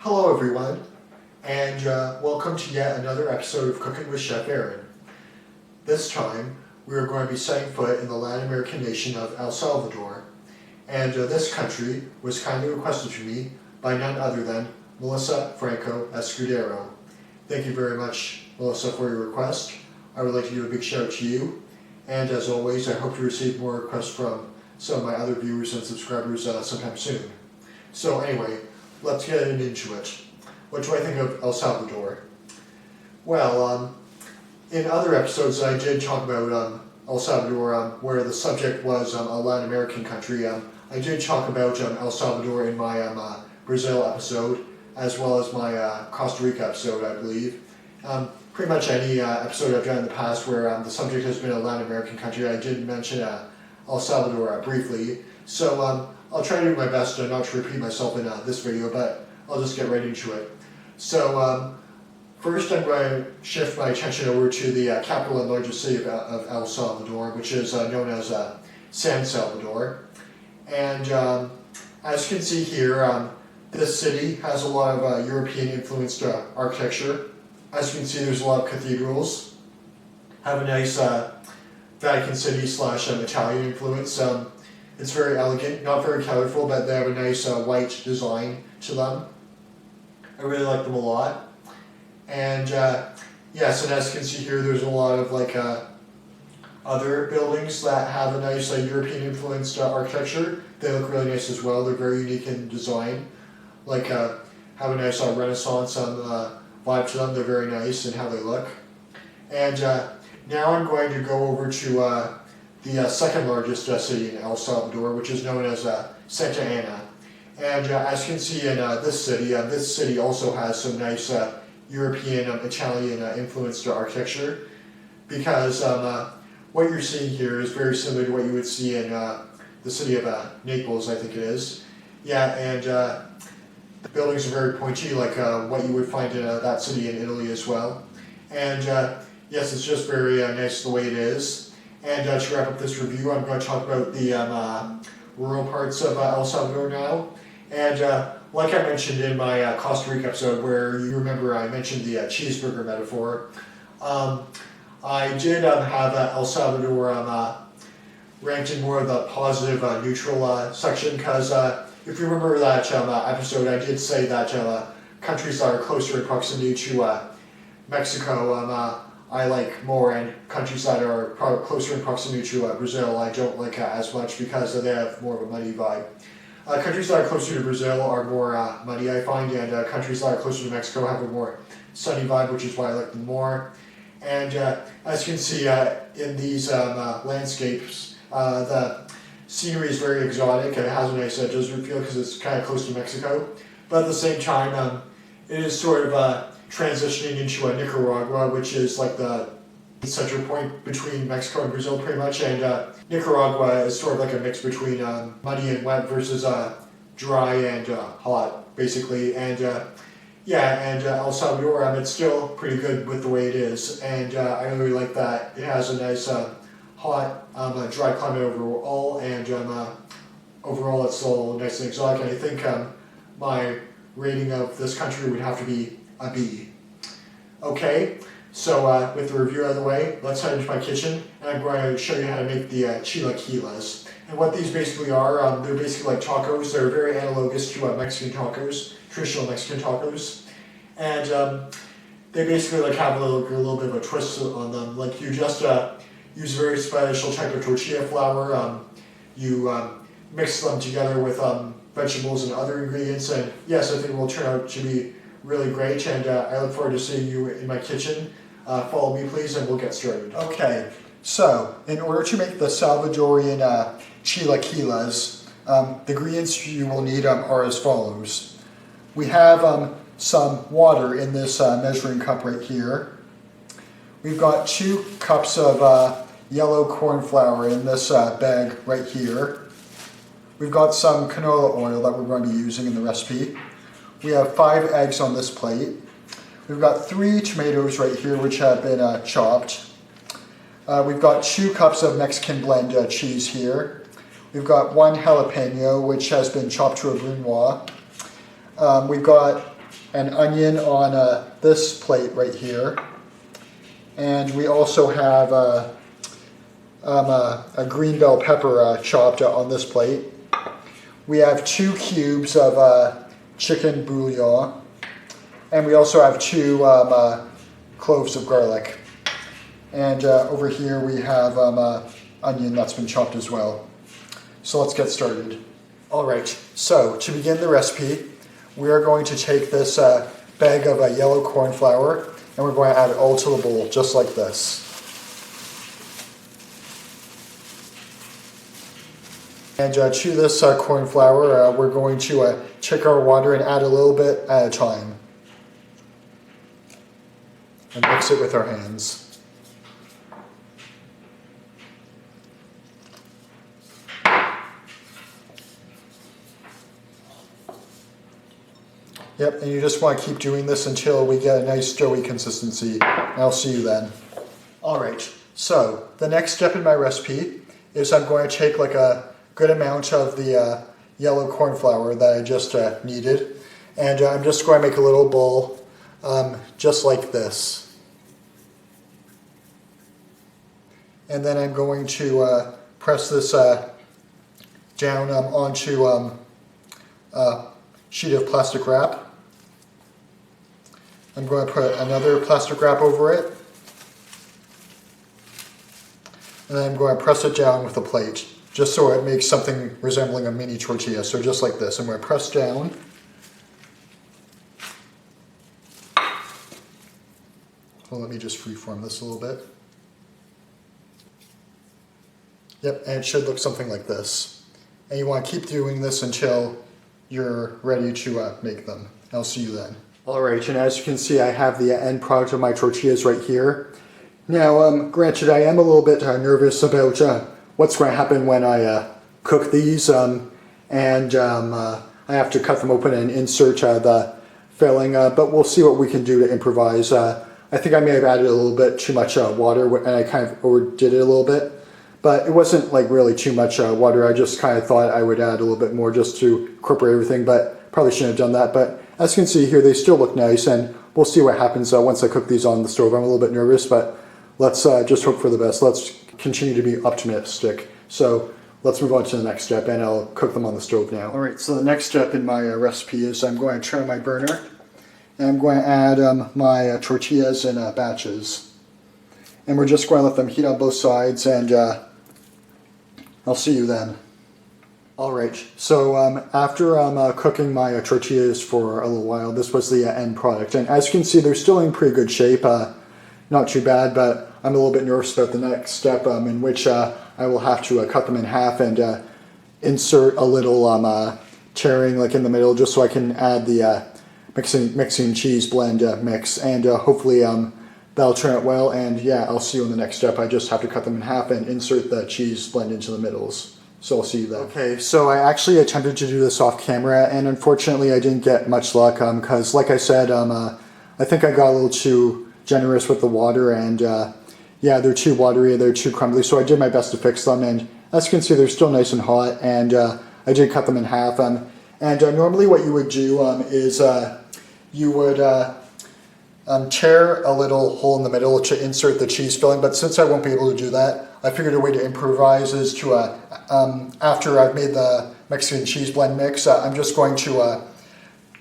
Hello everyone, and welcome to yet another episode of Cooking with Chef Aaron. This time, we are going to be setting foot in the Latin American nation of El Salvador, and this country was kindly requested to me by none other than Melissa Franco Escudero. Thank you very much, Melissa, for your request. I would like to give a big shout out to you, and as always, I hope to receive more requests from some of my other viewers and subscribers sometime soon. So anyway, let's get into it. What do I think of El Salvador? Well, in other episodes I did talk about El Salvador, where the subject was a Latin American country. I did talk about El Salvador in my Brazil episode, as well as my Costa Rica episode, I believe. Pretty much any episode I've done in the past where the subject has been a Latin American country, I did mention El Salvador briefly. So I'll try to do my best not to repeat myself in this video, but I'll just get right into it. So first I'm going to shift my attention over to the capital and largest city of El Salvador, which is known as San Salvador. And as you can see here, this city has a lot of European influenced architecture. As you can see, there's a lot of cathedrals, have a nice Vatican City / Italian influence. It's very elegant, not very colorful, but they have a nice white design to them. I really like them a lot. And yes, and as you can see here, there's a lot of other buildings that have a nice European influenced architecture. They look really nice as well. They're very unique in design. Have a nice Renaissance vibe to them. They're very nice in how they look. And now I'm going to go over to the second largest city in El Salvador, which is known as Santa Ana. And as you can see in this city also has some nice European, Italian influenced architecture, because what you're seeing here is very similar to what you would see in the city of Naples, I think it is. Yeah, and the buildings are very pointy, like what you would find in that city in Italy as well. And yes, it's just very nice the way it is. And to wrap up this review, I'm going to talk about the rural parts of El Salvador now. And like I mentioned in my Costa Rica episode, where you remember I mentioned the cheeseburger metaphor, I did have El Salvador ranked in more of the positive, neutral section, because if you remember that episode, I did say that countries that are closer in proximity to Mexico I like more, and countries that are closer in proximity to Brazil I don't like as much, because they have more of a muddy vibe. Countries that are closer to Brazil are more muddy, I find, and countries that are closer to Mexico have a more sunny vibe, which is why I like them more. And as you can see in these landscapes, the scenery is very exotic, and it has a nice desert feel because it's kind of close to Mexico. But at the same time, it is sort of transitioning into Nicaragua, which is like the center point between Mexico and Brazil pretty much, and Nicaragua is sort of like a mix between muddy and wet versus dry and hot, basically. And yeah, and El Salvador, it's still pretty good with the way it is, and I really like that. It has a nice hot, dry climate overall, and overall it's all nice and exotic, and I think my rating of this country would have to be a B. Okay, so with the review out of the way, let's head into my kitchen, and I'm going to show you how to make the chilaquiles. And what these basically are, they're basically like tacos. They're very analogous to Mexican tacos, traditional Mexican tacos. And they basically have a little bit of a twist on them. Like you just use a very special type of tortilla flour. You mix them together with vegetables and other ingredients, and yes, I think it will turn out to be really great, and I look forward to seeing you in my kitchen. Follow me please, and we'll get started. Okay, so in order to make the Salvadorian chilaquiles, the ingredients you will need are as follows. We have some water in this measuring cup right here. We've got 2 cups of yellow corn flour in this bag right here. We've got some canola oil that we're going to be using in the recipe. We have 5 eggs on this plate. We've got 3 tomatoes right here which have been chopped. We've got 2 cups of Mexican blend cheese here. We've got 1 jalapeno which has been chopped to a brunoise. We've got an onion on this plate right here. And we also have a green bell pepper chopped on this plate. We have 2 cubes of chicken bouillon. And we also have 2 cloves of garlic. And over here we have onion that's been chopped as well. So let's get started. Alright, so to begin the recipe, we are going to take this bag of yellow corn flour and we're going to add it all to the bowl, just like this. And to this corn flour, we're going to check our water and add a little bit at a time. And mix it with our hands. Yep, and you just want to keep doing this until we get a nice doughy consistency. And I'll see you then. Alright, so the next step in my recipe is I'm going to take like a good amount of the yellow corn flour that I just kneaded. And I'm just going to make a little bowl just like this. And then I'm going to press this down onto a sheet of plastic wrap. I'm going to put another plastic wrap over it. And then I'm going to press it down with a plate, just so it makes something resembling a mini tortilla. So just like this. I'm going to press down. Well, let me just freeform this a little bit. Yep, and it should look something like this. And you want to keep doing this until you're ready to make them. I'll see you then. Alright, and as you can see, I have the end product of my tortillas right here. Now, granted, I am a little bit nervous about what's going to happen when I cook these, and I have to cut them open and insert the filling, but we'll see what we can do to improvise. I think I may have added a little bit too much water, and I kind of overdid it a little bit. But it wasn't like really too much water. I just kind of thought I would add a little bit more just to incorporate everything, but probably shouldn't have done that. But as you can see here, they still look nice, and we'll see what happens once I cook these on the stove. I'm a little bit nervous, but let's just hope for the best. Let's continue to be optimistic. So let's move on to the next step, and I'll cook them on the stove now. All right, so the next step in my recipe is I'm going to turn on my burner, and I'm going to add my tortillas in batches. And we're just going to let them heat on both sides, and I'll see you then. Alright, so after cooking my tortillas for a little while, this was the end product. And as you can see, they're still in pretty good shape. Not too bad, but I'm a little bit nervous about the next step in which I will have to cut them in half and insert a little tearing like in the middle just so I can add the mixing cheese blend mix. And hopefully that'll turn out well, and yeah, I'll see you in the next step. I just have to cut them in half and insert the cheese blend into the middles. So I'll see you then. Okay, so I actually attempted to do this off camera, and unfortunately I didn't get much luck because like I said, I think I got a little too generous with the water, and yeah, they're too watery, they're too crumbly, so I did my best to fix them, and as you can see, they're still nice and hot, and I did cut them in half. And normally what you would do is you would tear a little hole in the middle to insert the cheese filling, but since I won't be able to do that, I figured a way to improvise is to, after I've made the Mexican cheese blend mix, I'm just going to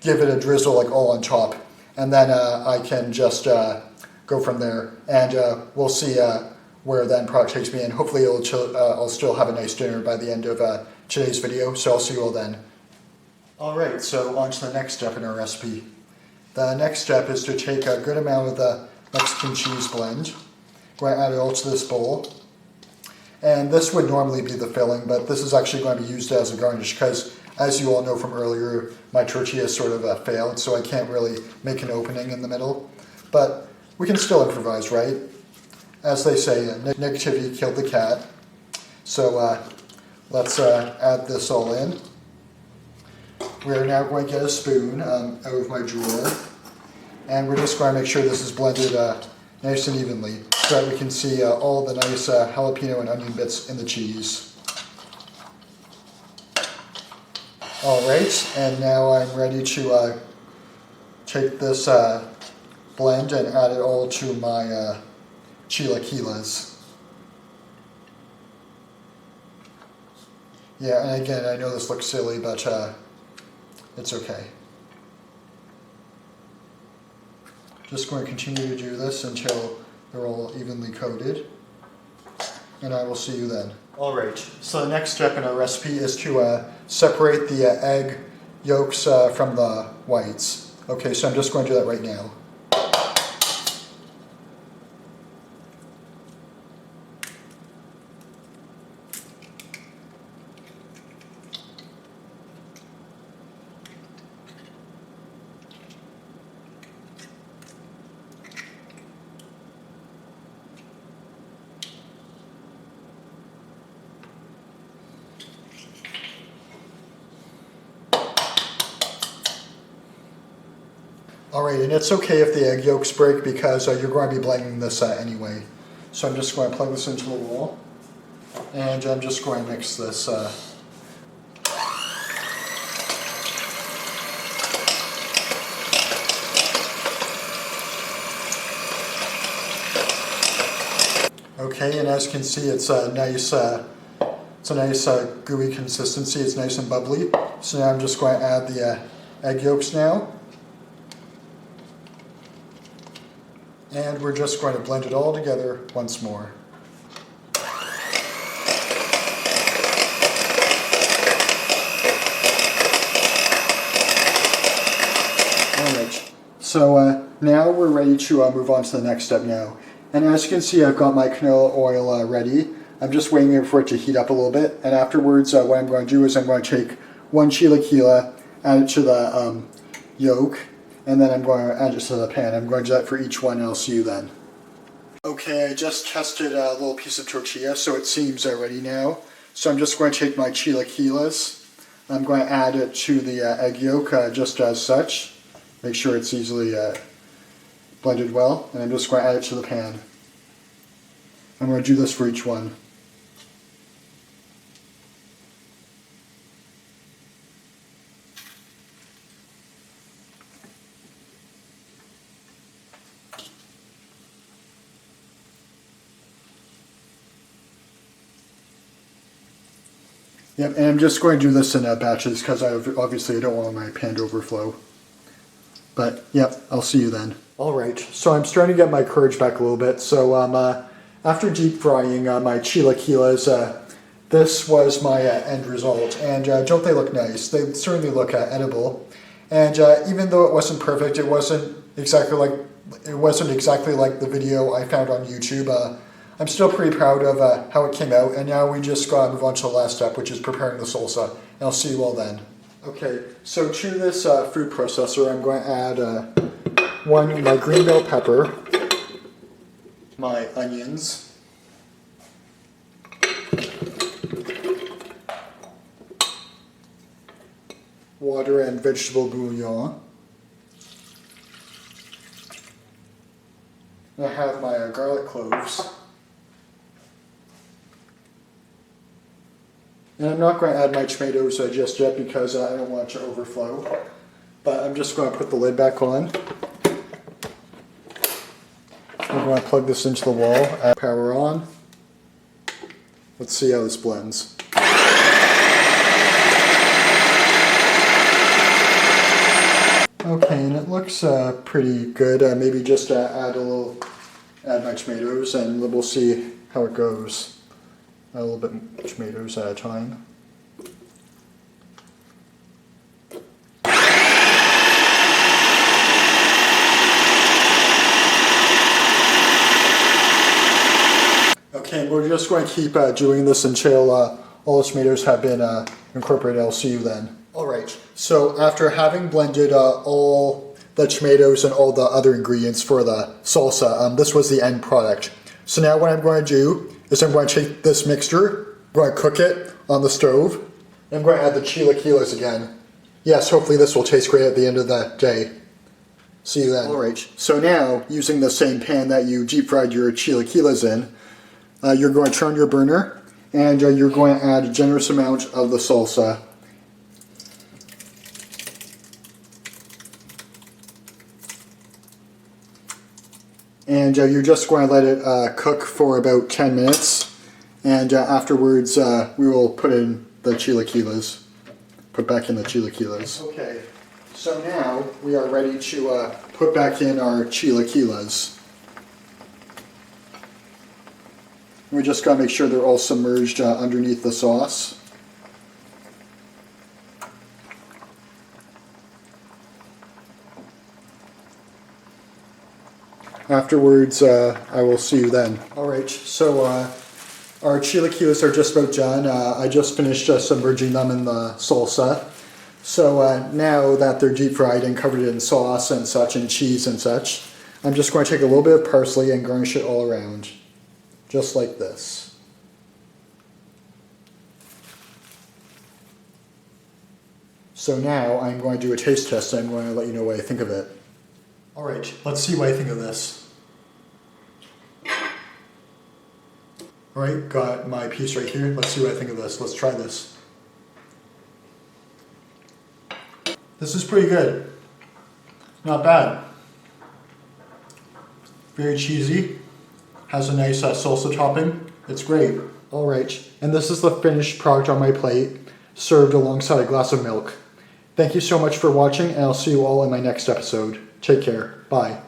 give it a drizzle like all on top, and then I can just go from there, and we'll see where that product takes me, and hopefully I'll still have a nice dinner by the end of today's video, so I'll see you all then. Alright, so on to the next step in our recipe. The next step is to take a good amount of the Mexican cheese blend. I'm going to add it all to this bowl. And this would normally be the filling, but this is actually going to be used as a garnish because, as you all know from earlier, my tortilla sort of failed, so I can't really make an opening in the middle. But we can still improvise, right? As they say, negativity killed the cat. So let's add this all in. We're now going to get a spoon out of my drawer, and we're just going to make sure this is blended nice and evenly so that we can see all the nice jalapeno and onion bits in the cheese. Alright, and now I'm ready to take this blend and add it all to my chilaquiles. Yeah, and again, I know this looks silly, but it's okay. Just going to continue to do this until they're all evenly coated, and I will see you then. Alright, so the next step in our recipe is to separate the egg yolks from the whites. Okay, so I'm just going to do that right now. Alright, and it's okay if the egg yolks break because you're going to be blending this anyway. So I'm just going to plug this into the wall, and I'm just going to mix this. Okay, and as you can see, it's a nice gooey consistency. It's nice and bubbly. So now I'm just going to add the egg yolks now. And we're just going to blend it all together once more. Alright, so now we're ready to move on to the next step now. And as you can see, I've got my canola oil ready. I'm just waiting for it to heat up a little bit. And afterwards, what I'm going to do is I'm going to take one chilaquile, add it to the yolk, and then I'm going to add it to the pan. I'm going to do that for each one, and I'll see you then. Okay, I just tested a little piece of tortilla, so it seems ready now. So I'm just going to take my chilaquiles. I'm going to add it to the egg yolk just as such. Make sure it's easily blended well, and I'm just going to add it to the pan. I'm going to do this for each one. Yep, and I'm just going to do this in batches because obviously I don't want my pan to overflow. But yep, I'll see you then. Alright, so I'm starting to get my courage back a little bit. So after deep frying my chilaquiles, this was my end result. And don't they look nice? They certainly look edible. And even though it wasn't perfect, it wasn't exactly like the video I found on YouTube. I'm still pretty proud of how it came out, and now we just gotta move on to the last step, which is preparing the salsa, and I'll see you all then. Okay, so to this food processor, I'm going to add my green bell pepper, my onions, water and vegetable bouillon. And I have my garlic cloves. And I'm not going to add my tomatoes just yet because I don't want it to overflow. But I'm just going to put the lid back on. I'm going to plug this into the wall, add power on. Let's see how this blends. Okay, and it looks pretty good. Maybe just add my tomatoes, and we'll see how it goes. A little bit of tomatoes at a time. Okay, and we're just going to keep doing this until all the tomatoes have been incorporated. I'll see you then. Alright, so after having blended all the tomatoes and all the other ingredients for the salsa, this was the end product. So now what I'm going to do is I'm going to take this mixture, I'm going to cook it on the stove, and I'm going to add the chilaquiles again. Yes, hopefully this will taste great at the end of the day. See you then. Alright, so now, using the same pan that you deep fried your chilaquiles in, you're going to turn your burner, and you're going to add a generous amount of the salsa. And you're just going to let it cook for about 10 minutes. And afterwards, we will put in the chilaquiles. Put back in the chilaquiles. Okay, so now we are ready to put back in our chilaquiles. We just got to make sure they're all submerged underneath the sauce. Afterwards, I will see you then. Alright, so our chilaquiles are just about done. I just finished submerging them in the salsa. So now that they're deep fried and covered in sauce and such and cheese and such, I'm just going to take a little bit of parsley and garnish it all around. Just like this. So now I'm going to do a taste test and I'm going to let you know what I think of it. Alright, let's see what I think of this. Alright, got my piece right here. Let's see what I think of this. Let's try this. This is pretty good. Not bad. Very cheesy. Has a nice salsa topping. It's great. Alright, and this is the finished product on my plate, served alongside a glass of milk. Thank you so much for watching, and I'll see you all in my next episode. Take care. Bye.